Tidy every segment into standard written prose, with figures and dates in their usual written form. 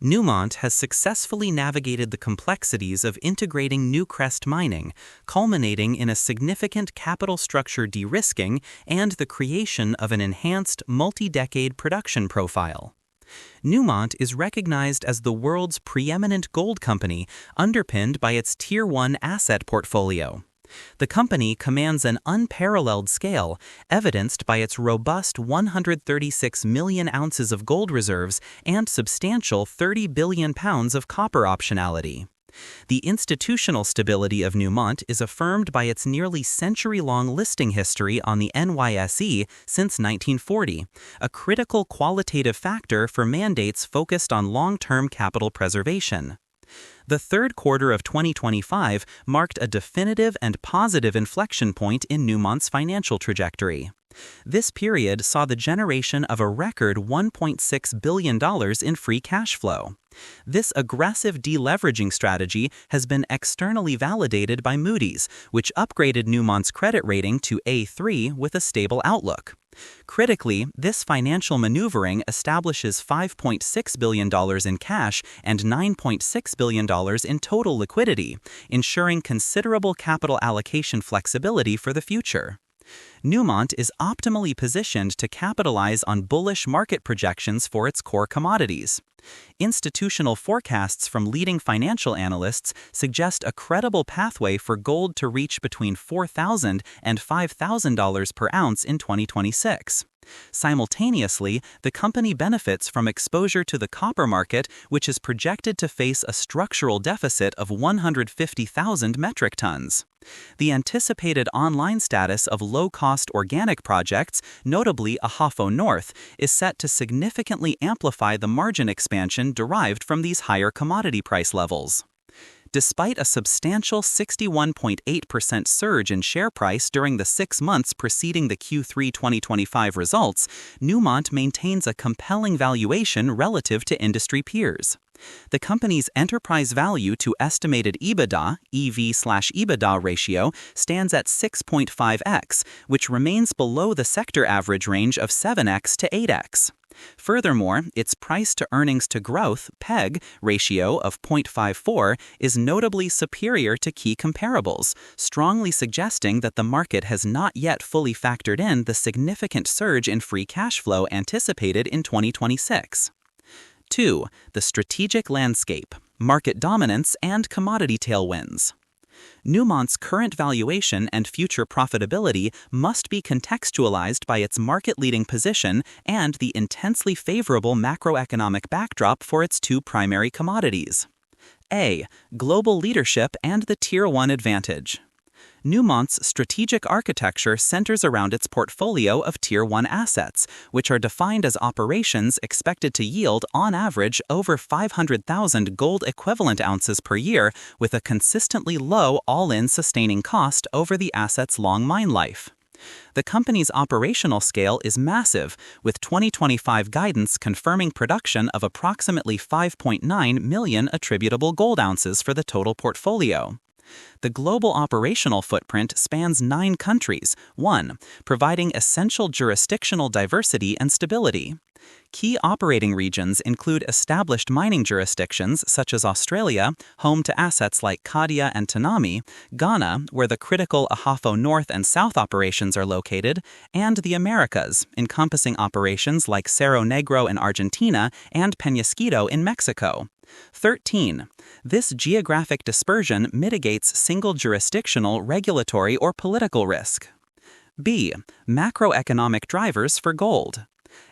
Newmont has successfully navigated the complexities of integrating Newcrest mining, culminating in a significant capital structure de-risking and the creation of an enhanced multi-decade production profile. Newmont is recognized as the world's preeminent gold company, underpinned by its Tier 1 asset portfolio. The company commands an unparalleled scale, evidenced by its robust 136 million ounces of gold reserves and substantial 30 billion pounds of copper optionality. The institutional stability of Newmont is affirmed by its nearly century-long listing history on the NYSE since 1940, a critical qualitative factor for mandates focused on long-term capital preservation. The third quarter of 2025 marked a definitive and positive inflection point in Newmont's financial trajectory. This period saw the generation of a record $1.6 billion in free cash flow. This aggressive deleveraging strategy has been externally validated by Moody's, which upgraded Newmont's credit rating to A3 with a stable outlook. Critically, this financial maneuvering establishes $5.6 billion in cash and $9.6 billion in total liquidity, ensuring considerable capital allocation flexibility for the future. Newmont is optimally positioned to capitalize on bullish market projections for its core commodities. Institutional forecasts from leading financial analysts suggest a credible pathway for gold to reach between $4,000 and $5,000 per ounce in 2026. Simultaneously, the company benefits from exposure to the copper market, which is projected to face a structural deficit of 150,000 metric tons. The anticipated online status of low-cost organic projects, notably Ahafo North, is set to significantly amplify the margin expansion derived from these higher commodity price levels. Despite a substantial 61.8% surge in share price during the 6 months preceding the Q3 2025 results, Newmont maintains a compelling valuation relative to industry peers. The company's enterprise value to estimated EBITDA, EV/EBITDA ratio, stands at 6.5x, which remains below the sector average range of 7x to 8x. Furthermore, its price-to-earnings-to-growth (PEG) ratio of 0.54 is notably superior to key comparables, strongly suggesting that the market has not yet fully factored in the significant surge in free cash flow anticipated in 2026. 2. The strategic landscape, market dominance, and commodity tailwinds. Newmont's current valuation and future profitability must be contextualized by its market-leading position and the intensely favorable macroeconomic backdrop for its two primary commodities. A. Global leadership and the Tier 1 advantage. Newmont's strategic architecture centers around its portfolio of Tier 1 assets, which are defined as operations expected to yield, on average, over 500,000 gold equivalent ounces per year, with a consistently low all-in sustaining cost over the asset's long mine life. The company's operational scale is massive, with 2025 guidance confirming production of approximately 5.9 million attributable gold ounces for the total portfolio. The global operational footprint spans 9 countries, providing essential jurisdictional diversity and stability. Key operating regions include established mining jurisdictions such as Australia, home to assets like Cadia and Tanami, Ghana, where the critical Ahafo North and South operations are located, and the Americas, encompassing operations like Cerro Negro in Argentina and Peñasquito in Mexico. 13. This geographic dispersion mitigates single jurisdictional, regulatory, or political risk. B. Macroeconomic drivers for gold.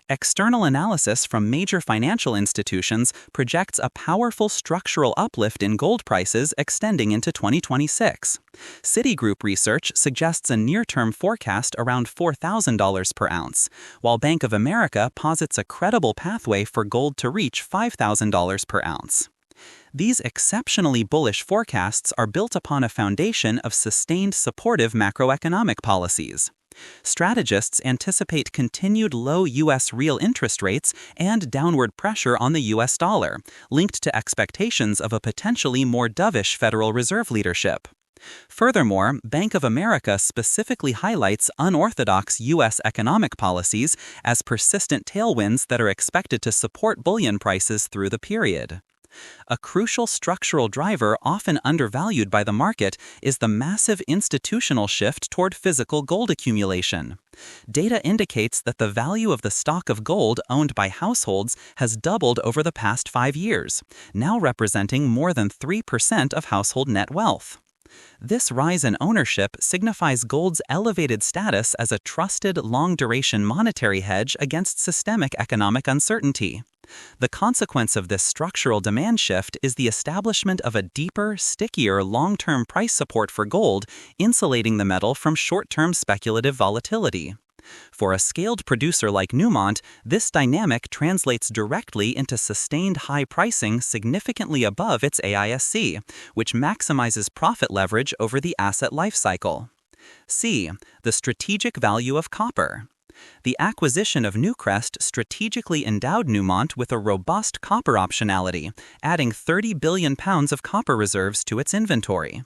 External analysis from major financial institutions projects a powerful structural uplift in gold prices extending into 2026. Citigroup research suggests a near-term forecast around $4,000 per ounce, while Bank of America posits a credible pathway for gold to reach $5,000 per ounce. These exceptionally bullish forecasts are built upon a foundation of sustained supportive macroeconomic policies. Strategists anticipate continued low U.S. real interest rates and downward pressure on the U.S. dollar, linked to expectations of a potentially more dovish Federal Reserve leadership. Furthermore, Bank of America specifically highlights unorthodox U.S. economic policies as persistent tailwinds that are expected to support bullion prices through the period. A crucial structural driver often undervalued by the market is the massive institutional shift toward physical gold accumulation. Data indicates that the value of the stock of gold owned by households has doubled over the past 5 years, now representing more than 3% of household net wealth. This rise in ownership signifies gold's elevated status as a trusted, long-duration monetary hedge against systemic economic uncertainty. The consequence of this structural demand shift is the establishment of a deeper, stickier long-term price support for gold, insulating the metal from short-term speculative volatility. For a scaled producer like Newmont, this dynamic translates directly into sustained high pricing significantly above its AISC, which maximizes profit leverage over the asset lifecycle. C. The strategic value of copper. The acquisition of Newcrest strategically endowed Newmont with a robust copper optionality, adding 30 billion pounds of copper reserves to its inventory.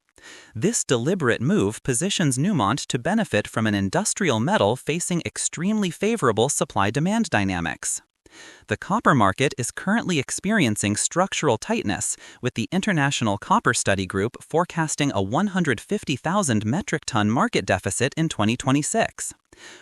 This deliberate move positions Newmont to benefit from an industrial metal facing extremely favorable supply-demand dynamics. The copper market is currently experiencing structural tightness, with the International Copper Study Group forecasting a 150,000 metric ton market deficit in 2026.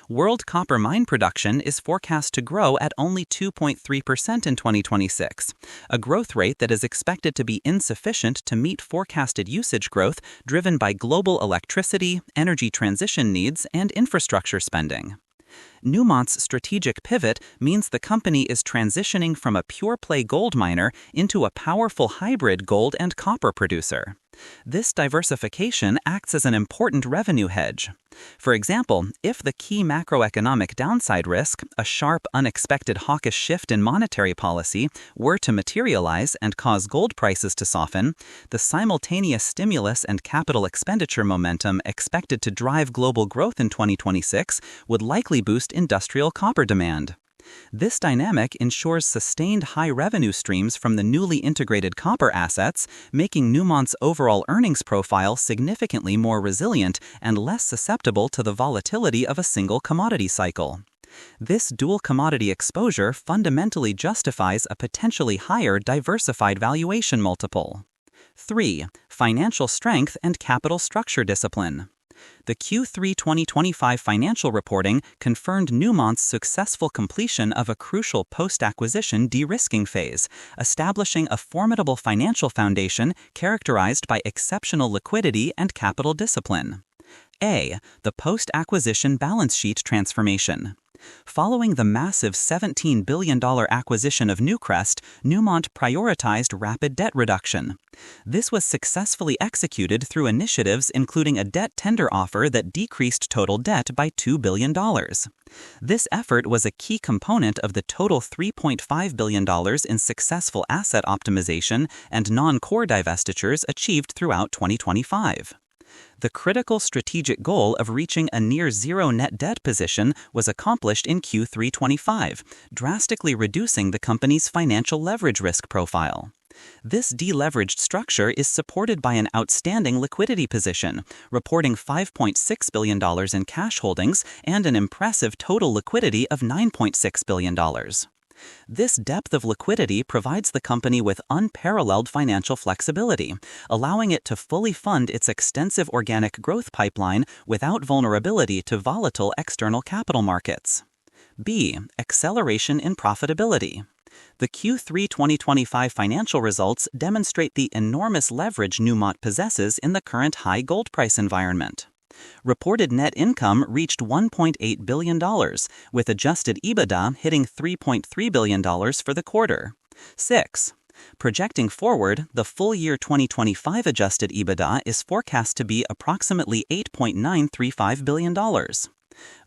World copper mine production is forecast to grow at only 2.3% in 2026, a growth rate that is expected to be insufficient to meet forecasted usage growth driven by global electricity, energy transition needs, and infrastructure spending. Newmont's strategic pivot means the company is transitioning from a pure-play gold miner into a powerful hybrid gold and copper producer. This diversification acts as an important revenue hedge. For example, if the key macroeconomic downside risk, a sharp, unexpected hawkish shift in monetary policy, were to materialize and cause gold prices to soften, the simultaneous stimulus and capital expenditure momentum expected to drive global growth in 2026 would likely boost industrial copper demand. This dynamic ensures sustained high revenue streams from the newly integrated copper assets, making Newmont's overall earnings profile significantly more resilient and less susceptible to the volatility of a single commodity cycle. This dual commodity exposure fundamentally justifies a potentially higher diversified valuation multiple. 3. Financial strength and capital structure discipline. The Q3 2025 financial reporting confirmed Newmont's successful completion of a crucial post-acquisition de-risking phase, establishing a formidable financial foundation characterized by exceptional liquidity and capital discipline. A. The post-acquisition balance sheet transformation. Following the massive $17 billion acquisition of Newcrest, Newmont prioritized rapid debt reduction. This was successfully executed through initiatives including a debt tender offer that decreased total debt by $2 billion. This effort was a key component of the total $3.5 billion in successful asset optimization and non-core divestitures achieved throughout 2025. The critical strategic goal of reaching a near-zero net debt position was accomplished in Q3 25, drastically reducing the company's financial leverage risk profile. This deleveraged structure is supported by an outstanding liquidity position, reporting $5.6 billion in cash holdings and an impressive total liquidity of $9.6 billion. This depth of liquidity provides the company with unparalleled financial flexibility, allowing it to fully fund its extensive organic growth pipeline without vulnerability to volatile external capital markets. B. Acceleration in profitability. The Q3 2025 financial results demonstrate the enormous leverage Newmont possesses in the current high gold price environment. Reported net income reached $1.8 billion, with adjusted EBITDA hitting $3.3 billion for the quarter. 6. Projecting forward, the full year 2025 adjusted EBITDA is forecast to be approximately $8.935 billion.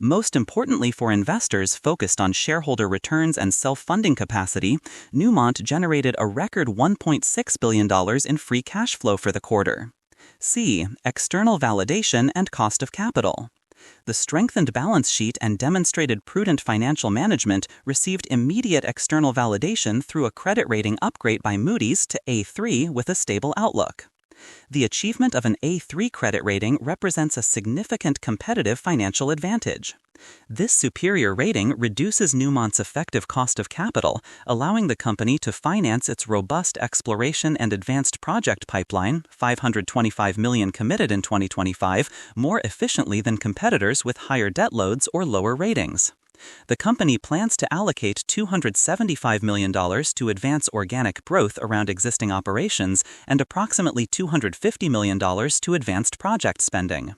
Most importantly for investors focused on shareholder returns and self-funding capacity, Newmont generated a record $1.6 billion in free cash flow for the quarter. C. External validation and cost of capital. The strengthened balance sheet and demonstrated prudent financial management received immediate external validation through a credit rating upgrade by Moody's to A3 with a stable outlook. The achievement of an A3 credit rating represents a significant competitive financial advantage. This superior rating reduces Newmont's effective cost of capital, allowing the company to finance its robust exploration and advanced project pipeline, $525 million committed in 2025, more efficiently than competitors with higher debt loads or lower ratings. The company plans to allocate $275 million to advance organic growth around existing operations and approximately $250 million to advanced project spending.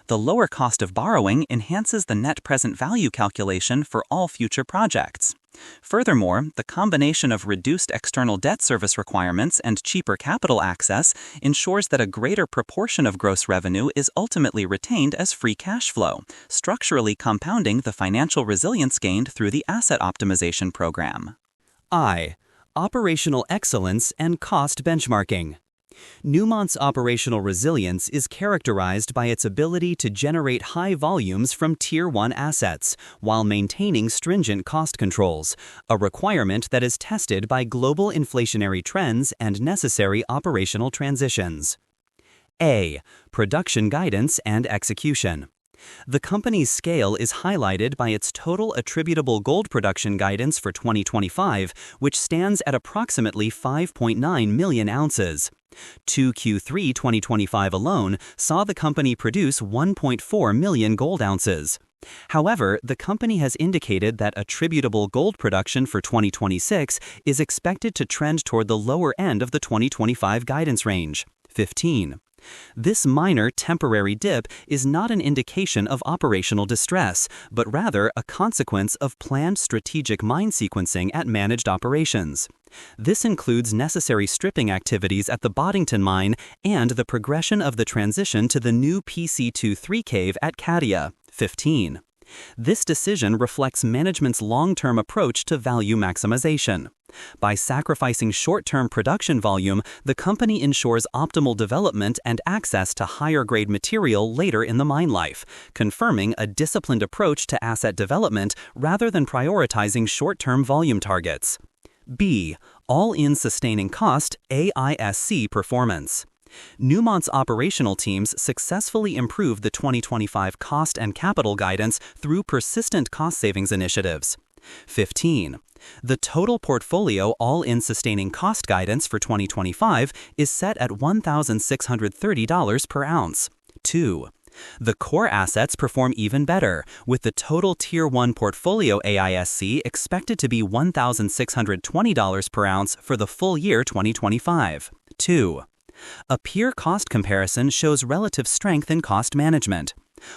The lower cost of borrowing enhances the net present value calculation for all future projects. Furthermore, the combination of reduced external debt service requirements and cheaper capital access ensures that a greater proportion of gross revenue is ultimately retained as free cash flow, structurally compounding the financial resilience gained through the asset optimization program. I. Operational excellence and cost benchmarking. Newmont's operational resilience is characterized by its ability to generate high volumes from Tier 1 assets while maintaining stringent cost controls, a requirement that is tested by global inflationary trends and necessary operational transitions. A. Production guidance and execution. The company's scale is highlighted by its total attributable gold production guidance for 2025, which stands at approximately 5.9 million ounces. 2Q3 2025 alone saw the company produce 1.4 million gold ounces. However, the company has indicated that attributable gold production for 2026 is expected to trend toward the lower end of the 2025 guidance range, 15. This minor temporary dip is not an indication of operational distress, but rather a consequence of planned strategic mine sequencing at managed operations. This includes necessary stripping activities at the Boddington mine and the progression of the transition to the new PC23 cave at Cadia, 15. This decision reflects management's long-term approach to value maximization. By sacrificing short-term production volume, the company ensures optimal development and access to higher-grade material later in the mine life, confirming a disciplined approach to asset development rather than prioritizing short-term volume targets. B. All-in sustaining cost AISC performance. Newmont's operational teams successfully improved the 2025 cost and capital guidance through persistent cost savings initiatives. 15. The total portfolio all-in sustaining cost guidance for 2025 is set at $1,630 per ounce. 2. The core assets perform even better, with the total Tier 1 portfolio AISC expected to be $1,620 per ounce for the full year 2025. 2. A peer cost comparison shows relative strength in cost management.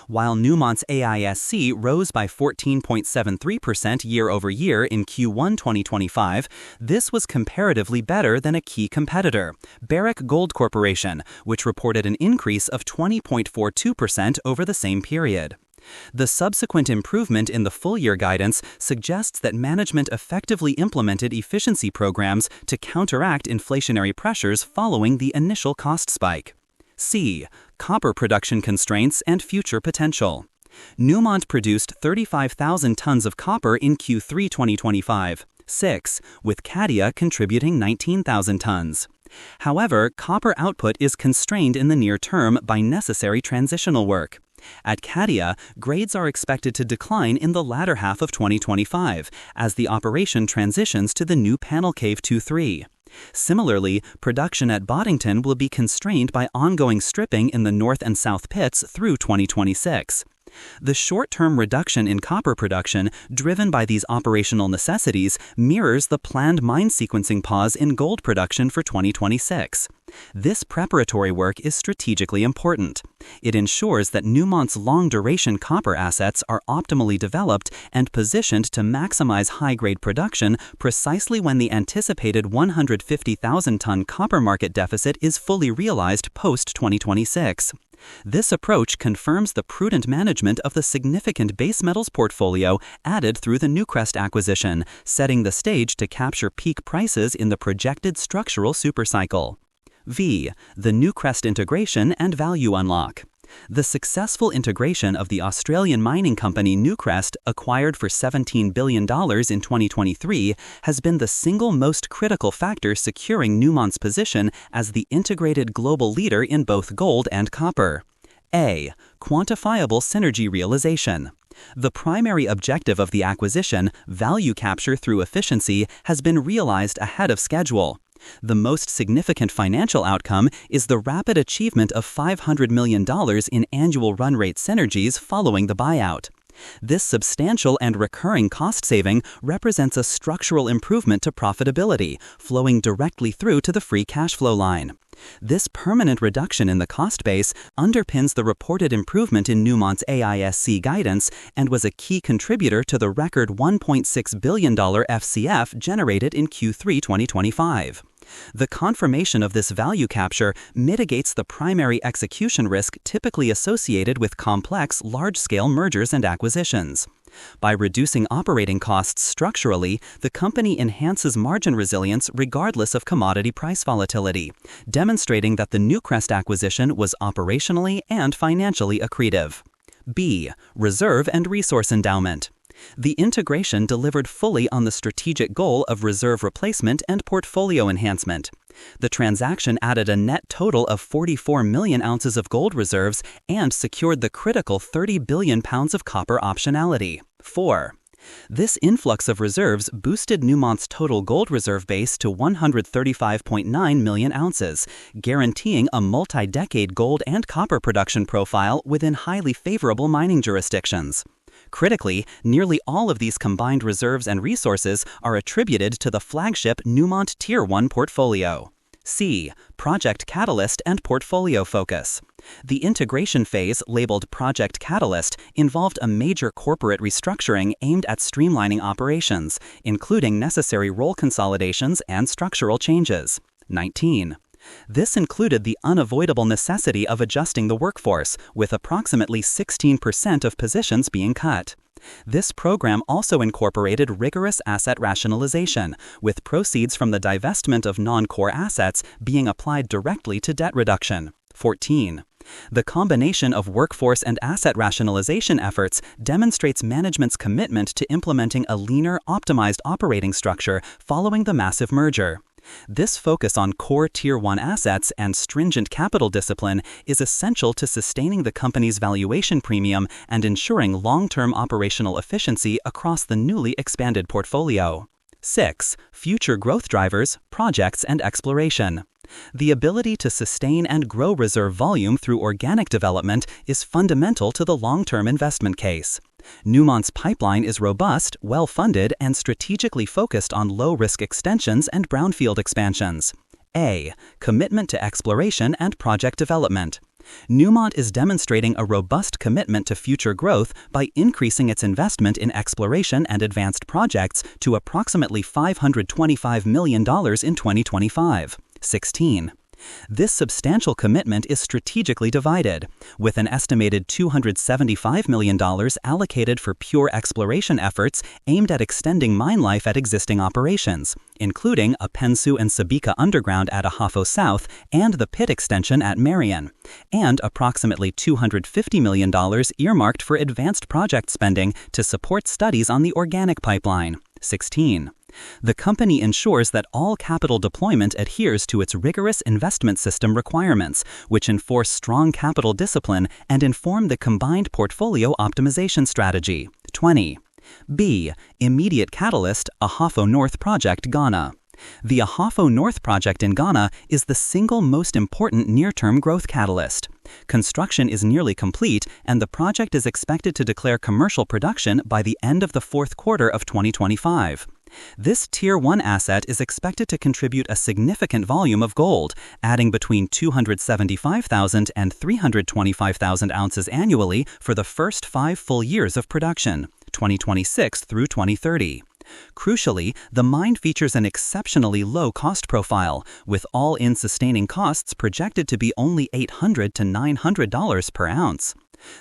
While Newmont's AISC rose by 14.73% year-over-year in Q1 2025, this was comparatively better than a key competitor, Barrick Gold Corporation, which reported an increase of 20.42% over the same period. The subsequent improvement in the full-year guidance suggests that management effectively implemented efficiency programs to counteract inflationary pressures following the initial cost spike. C. Copper production constraints and future potential. Newmont produced 35,000 tons of copper in Q3 2025, 6, with Cadia contributing 19,000 tons. However, copper output is constrained in the near term by necessary transitional work. At Cadia, grades are expected to decline in the latter half of 2025 as the operation transitions to the new Panel Cave 2-3. Similarly, production at Boddington will be constrained by ongoing stripping in the north and south pits through 2026. The short-term reduction in copper production, driven by these operational necessities, mirrors the planned mine sequencing pause in gold production for 2026. This preparatory work is strategically important. It ensures that Newmont's long-duration copper assets are optimally developed and positioned to maximize high-grade production precisely when the anticipated 150,000-ton copper market deficit is fully realized post-2026. This approach confirms the prudent management of the significant base metals portfolio added through the Newcrest acquisition, setting the stage to capture peak prices in the projected structural supercycle. V. The Newcrest integration and value unlock. The successful integration of the Australian mining company Newcrest, acquired for $17 billion in 2023, has been the single most critical factor securing Newmont's position as the integrated global leader in both gold and copper. A. Quantifiable synergy realization. The primary objective of the acquisition, value capture through efficiency, has been realized ahead of schedule. The most significant financial outcome is the rapid achievement of $500 million in annual run rate synergies following the buyout. This substantial and recurring cost saving represents a structural improvement to profitability, flowing directly through to the free cash flow line. This permanent reduction in the cost base underpins the reported improvement in Newmont's AISC guidance and was a key contributor to the record $1.6 billion FCF generated in Q3 2025. The confirmation of this value capture mitigates the primary execution risk typically associated with complex, large-scale mergers and acquisitions. By reducing operating costs structurally, the company enhances margin resilience regardless of commodity price volatility, demonstrating that the Newcrest acquisition was operationally and financially accretive. B. Reserve and resource endowment. The integration delivered fully on the strategic goal of reserve replacement and portfolio enhancement. The transaction added a net total of 44 million ounces of gold reserves and secured the critical 30 billion pounds of copper optionality. 4. This influx of reserves boosted Newmont's total gold reserve base to 135.9 million ounces, guaranteeing a multi-decade gold and copper production profile within highly favorable mining jurisdictions. Critically, nearly all of these combined reserves and resources are attributed to the flagship Newmont Tier 1 portfolio. C. Project Catalyst and portfolio focus. The integration phase, labeled Project Catalyst, involved a major corporate restructuring aimed at streamlining operations, including necessary role consolidations and structural changes. 19. This included the unavoidable necessity of adjusting the workforce, with approximately 16% of positions being cut. This program also incorporated rigorous asset rationalization, with proceeds from the divestment of non-core assets being applied directly to debt reduction. 14. The combination of workforce and asset rationalization efforts demonstrates management's commitment to implementing a leaner, optimized operating structure following the massive merger. This focus on core Tier 1 assets and stringent capital discipline is essential to sustaining the company's valuation premium and ensuring long-term operational efficiency across the newly expanded portfolio. 6. Future growth drivers, projects, and exploration. The ability to sustain and grow reserve volume through organic development is fundamental to the long-term investment case. Newmont's pipeline is robust, well-funded, and strategically focused on low-risk extensions and brownfield expansions. A. Commitment to exploration and project development. Newmont is demonstrating a robust commitment to future growth by increasing its investment in exploration and advanced projects to approximately $525 million in 2025. 16. This substantial commitment is strategically divided, with an estimated $275 million allocated for pure exploration efforts aimed at extending mine life at existing operations, including a Pensu and Subika underground at Ahafo South and the pit extension at Marion, and approximately $250 million earmarked for advanced project spending to support studies on the organic pipeline. 16. The company ensures that all capital deployment adheres to its rigorous investment system requirements, which enforce strong capital discipline and inform the combined portfolio optimization strategy. 20. B. Immediate catalyst, Ahafo North Project, Ghana. The Ahafo North project in Ghana is the single most important near-term growth catalyst. Construction is nearly complete, and the project is expected to declare commercial production by the end of the fourth quarter of 2025. This Tier 1 asset is expected to contribute a significant volume of gold, adding between 275,000 and 325,000 ounces annually for the first 5 full years of production, 2026 through 2030. Crucially, the mine features an exceptionally low cost profile, with all-in sustaining costs projected to be only $800 to $900 per ounce.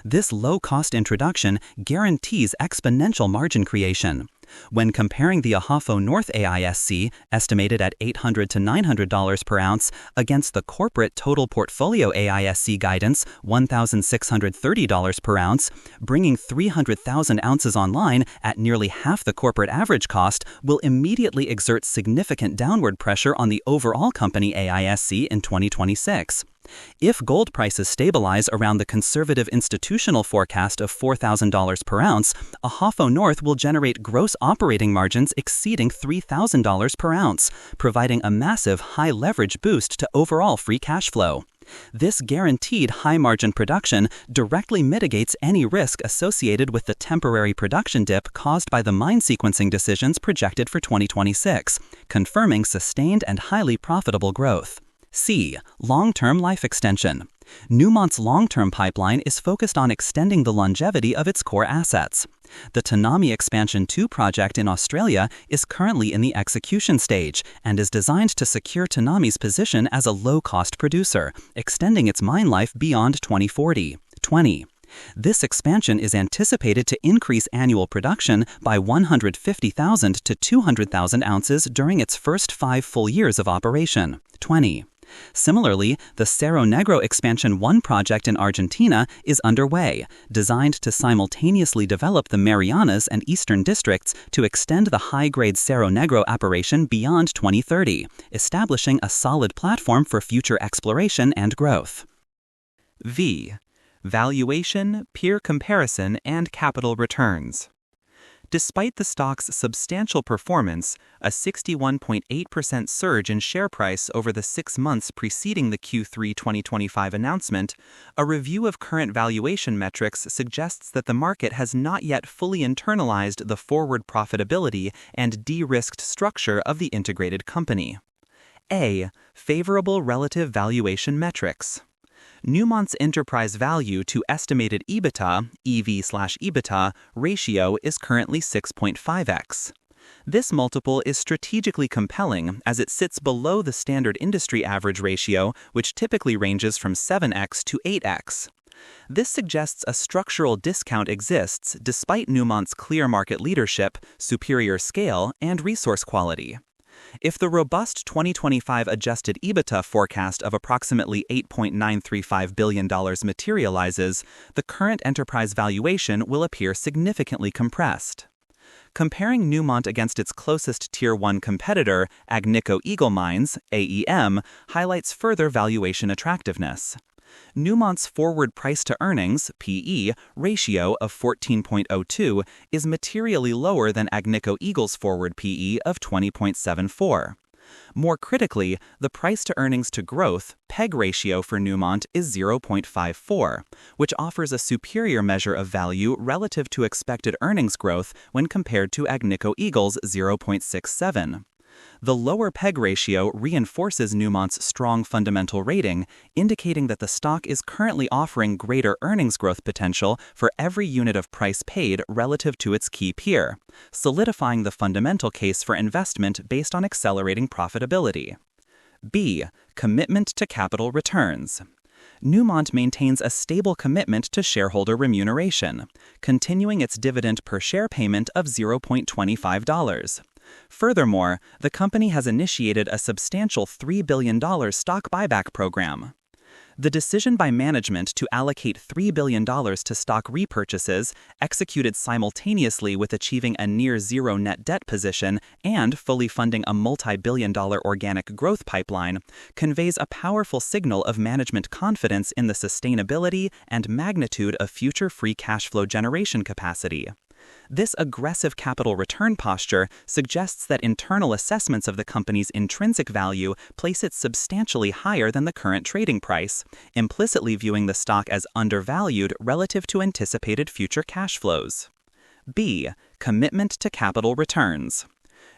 This low-cost introduction guarantees exponential margin creation. When comparing the Ahafo North AISC, estimated at $800 to $900 per ounce, against the corporate total portfolio AISC guidance, $1,630 per ounce, bringing 300,000 ounces online at nearly half the corporate average cost will immediately exert significant downward pressure on the overall company AISC in 2026. If gold prices stabilize around the conservative institutional forecast of $4,000 per ounce, Ahafo North will generate gross operating margins exceeding $3,000 per ounce, providing a massive high-leverage boost to overall free cash flow. This guaranteed high-margin production directly mitigates any risk associated with the temporary production dip caused by the mine sequencing decisions projected for 2026, confirming sustained and highly profitable growth. C. Long-term life extension. Newmont's long-term pipeline is focused on extending the longevity of its core assets. The Tanami Expansion 2 project in Australia is currently in the execution stage and is designed to secure Tanami's position as a low-cost producer, extending its mine life beyond 2040. 20. This expansion is anticipated to increase annual production by 150,000 to 200,000 ounces during its first 5 full years of operation. 20. Similarly, the Cerro Negro Expansion 1 project in Argentina is underway, designed to simultaneously develop the Marianas and Eastern districts to extend the high-grade Cerro Negro apparition beyond 2030, establishing a solid platform for future exploration and growth. V. Valuation, peer comparison, and capital returns. Despite the stock's substantial performance, a 61.8% surge in share price over the 6 months preceding the Q3 2025 announcement, a review of current valuation metrics suggests that the market has not yet fully internalized the forward profitability and de-risked structure of the integrated company. A. Favorable relative valuation metrics. Newmont's enterprise value to estimated EBITDA, EV/EBITDA, ratio is currently 6.5x. This multiple is strategically compelling as it sits below the standard industry average ratio, which typically ranges from 7x to 8x. This suggests a structural discount exists despite Newmont's clear market leadership, superior scale, and resource quality. If the robust 2025 adjusted EBITDA forecast of approximately $8.935 billion materializes, the current enterprise valuation will appear significantly compressed. Comparing Newmont against its closest Tier 1 competitor, Agnico Eagle Mines, AEM, highlights further valuation attractiveness. Newmont's forward price-to-earnings (PE) ratio of 14.02 is materially lower than Agnico Eagle's forward PE of 20.74. More critically, the price-to-earnings-to-growth (PEG) ratio for Newmont is 0.54, which offers a superior measure of value relative to expected earnings growth when compared to Agnico Eagle's 0.67. The lower PEG ratio reinforces Newmont's strong fundamental rating, indicating that the stock is currently offering greater earnings growth potential for every unit of price paid relative to its key peer, solidifying the fundamental case for investment based on accelerating profitability. B. Commitment to capital returns. Newmont maintains a stable commitment to shareholder remuneration, continuing its dividend per share payment of $0.25. Furthermore, the company has initiated a substantial $3 billion stock buyback program. The decision by management to allocate $3 billion to stock repurchases, executed simultaneously with achieving a near-zero net debt position and fully funding a multi-billion-dollar organic growth pipeline, conveys a powerful signal of management confidence in the sustainability and magnitude of future free cash flow generation capacity. This aggressive capital return posture suggests that internal assessments of the company's intrinsic value place it substantially higher than the current trading price, implicitly viewing the stock as undervalued relative to anticipated future cash flows. B. Commitment to capital returns.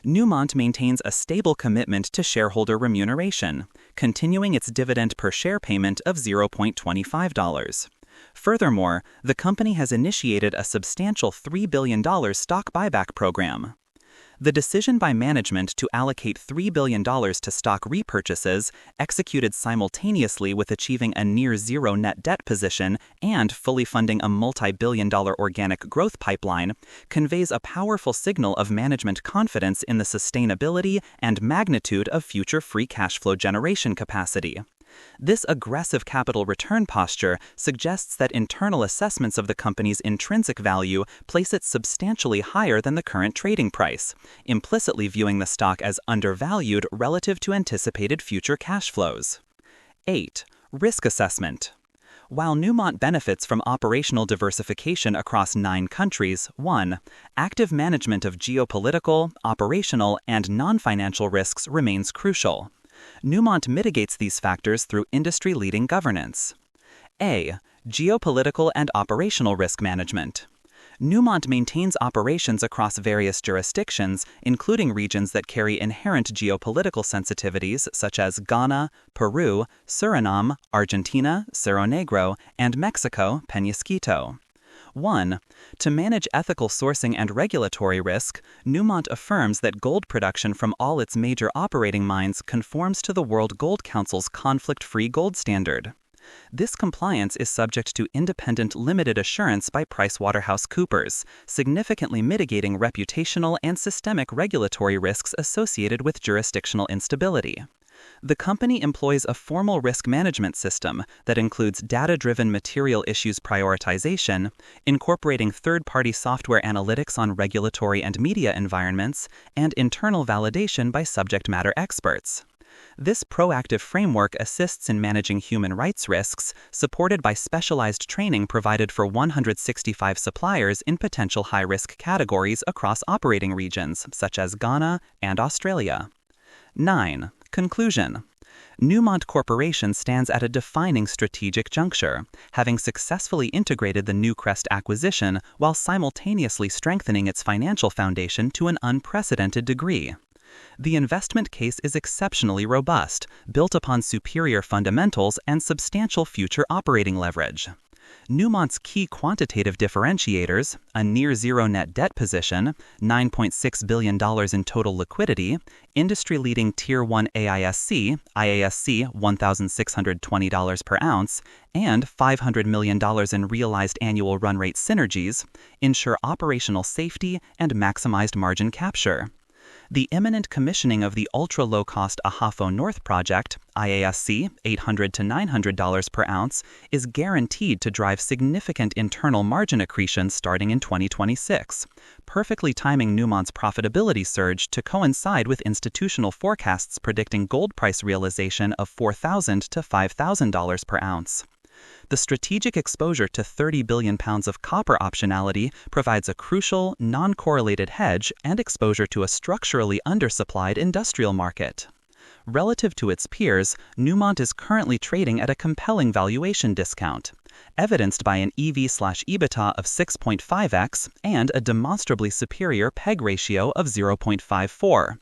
Newmont maintains a stable commitment to shareholder remuneration, continuing its dividend per share payment of $0.25. Furthermore, the company has initiated a substantial $3 billion stock buyback program. The decision by management to allocate $3 billion to stock repurchases, executed simultaneously with achieving a near-zero net debt position and fully funding a multi-billion-dollar organic growth pipeline, conveys a powerful signal of management confidence in the sustainability and magnitude of future free cash flow generation capacity. This aggressive capital return posture suggests that internal assessments of the company's intrinsic value place it substantially higher than the current trading price, implicitly viewing the stock as undervalued relative to anticipated future cash flows. 8. Risk assessment. While Newmont benefits from operational diversification across 9 countries, 1. Active management of geopolitical, operational, and non-financial risks remains crucial. Newmont mitigates these factors through industry-leading governance. A. Geopolitical and operational risk management. Newmont maintains operations across various jurisdictions, including regions that carry inherent geopolitical sensitivities such as Ghana, Peru, Suriname, Argentina, Cerro Negro, and Mexico, Peñasquito. 1. To manage ethical sourcing and regulatory risk, Newmont affirms that gold production from all its major operating mines conforms to the World Gold Council's conflict-free gold standard. This compliance is subject to independent limited assurance by PricewaterhouseCoopers, significantly mitigating reputational and systemic regulatory risks associated with jurisdictional instability. The company employs a formal risk management system that includes data-driven material issues prioritization, incorporating third-party software analytics on regulatory and media environments, and internal validation by subject matter experts. This proactive framework assists in managing human rights risks, supported by specialized training provided for 165 suppliers in potential high-risk categories across operating regions, such as Ghana and Australia. 9. Conclusion. Newmont Corporation stands at a defining strategic juncture, having successfully integrated the Newcrest acquisition while simultaneously strengthening its financial foundation to an unprecedented degree. The investment case is exceptionally robust, built upon superior fundamentals and substantial future operating leverage. Newmont's key quantitative differentiators, a near-zero net debt position, $9.6 billion in total liquidity, industry-leading Tier 1 IASC $1,620 per ounce, and $500 million in realized annual run rate synergies, ensure operational safety and maximized margin capture. The imminent commissioning of the ultra-low-cost Ahafo North project, IASC $800 to $900 per ounce, is guaranteed to drive significant internal margin accretion starting in 2026, perfectly timing Newmont's profitability surge to coincide with institutional forecasts predicting gold price realization of $4,000 to $5,000 per ounce. The strategic exposure to 30 billion pounds of copper optionality provides a crucial, non-correlated hedge and exposure to a structurally undersupplied industrial market. Relative to its peers, Newmont is currently trading at a compelling valuation discount, evidenced by an EV/EBITDA of 6.5x and a demonstrably superior PEG ratio of 0.54.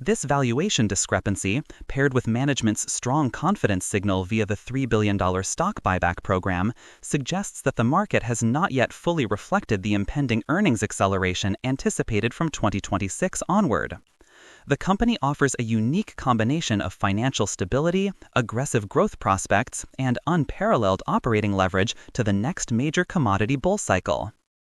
This valuation discrepancy, paired with management's strong confidence signal via the $3 billion stock buyback program, suggests that the market has not yet fully reflected the impending earnings acceleration anticipated from 2026 onward. The company offers a unique combination of financial stability, aggressive growth prospects, and unparalleled operating leverage to the next major commodity bull cycle.